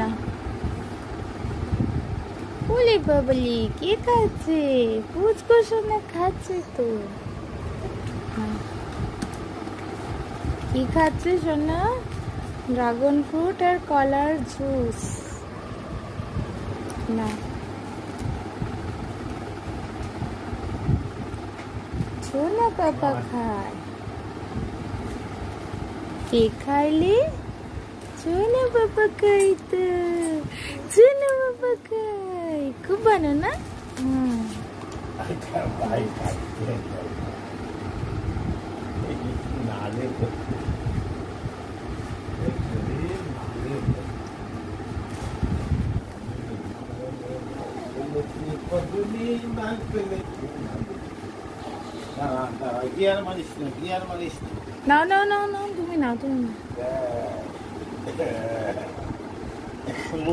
না বলি বাবলি কে খাচ্ছে? পুচকো সোনা খাচ্ছে তো। হ্যাঁ। কি খাচ্ছে সোনা? ড্রাগন ফ্রুট আর কলার জুস। না সোনা পাপা খায়। কে খাইলি? সোনা পাপা খাই তো। সোনা পাপা খাই, খুব ভালো না? হুম। গিয়ার মারিস না, গিয়ার মারিস না। নাও নাও নাও নাও, তুমি নাও তুমি নাও।